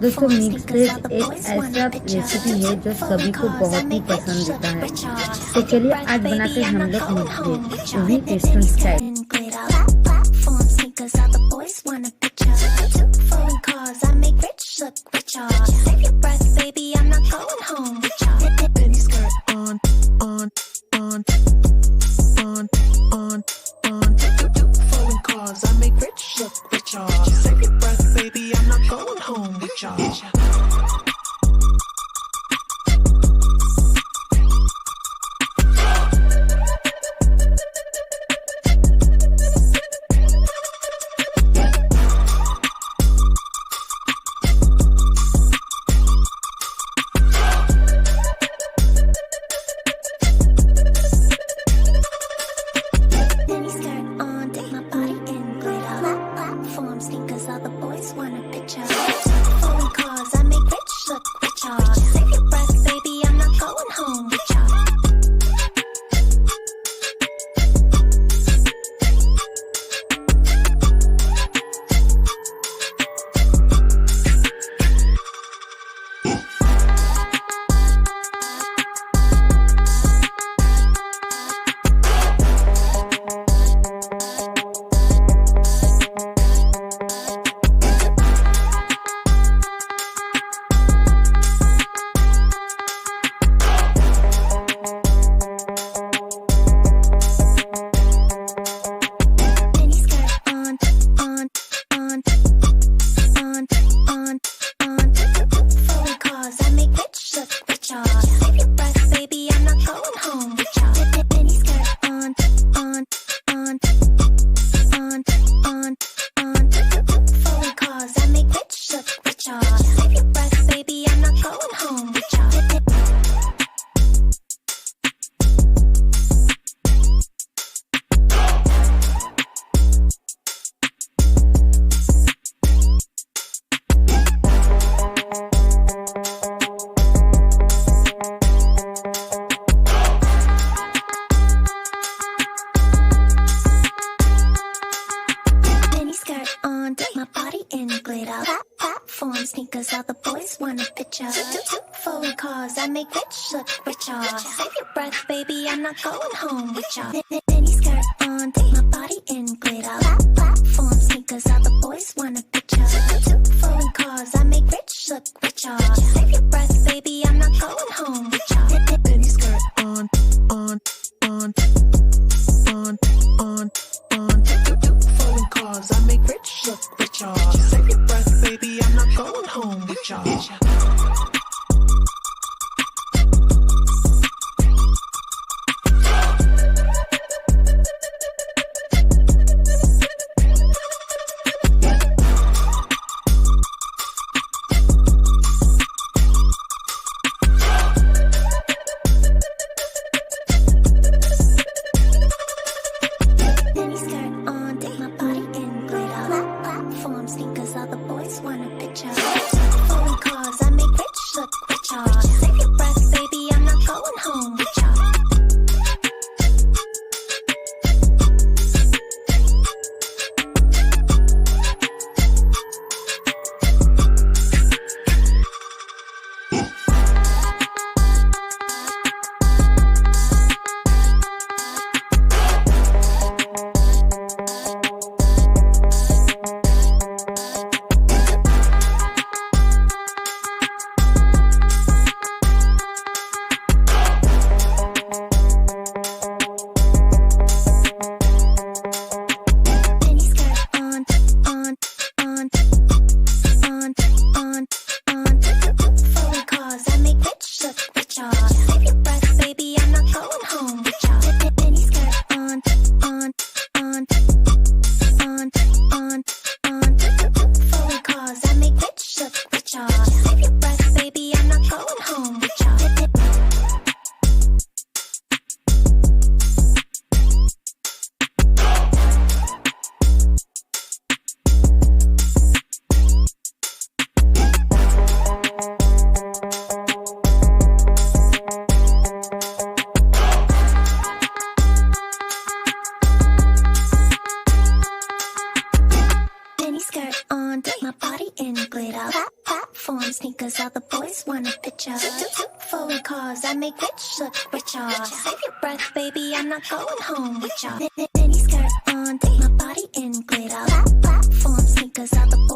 दोस्तों mix veg एक ऐसा रेसिपी है जो सभी को बहुत ही पसंद आता है। तो चलिए आज बनाते हैं हम लोग मिक्स वेज भी tasty style. Sneakers, all the boys want a picture. Foreign cars, I make rich look richer. Save your breath, baby, I'm not going home with ya. Mini skirt on, take my body in glitter. Platform sneakers, all the boys want a picture. Foreign cars, I make rich look richer. Save your breath, baby, I'm not going home with ya. Mini skirt on. Foreign cars, I make rich look richer. Save your breath, baby, I'm not going home with ya. mini skirt on, dip my body in glitter. Platform sneakers, all the boys want a picture. Foreign cars, I make rich look richer. Save your breath, baby, I'm not going home with ya. Mini skirt on, dip my body in glitter. Platform sneakers, all the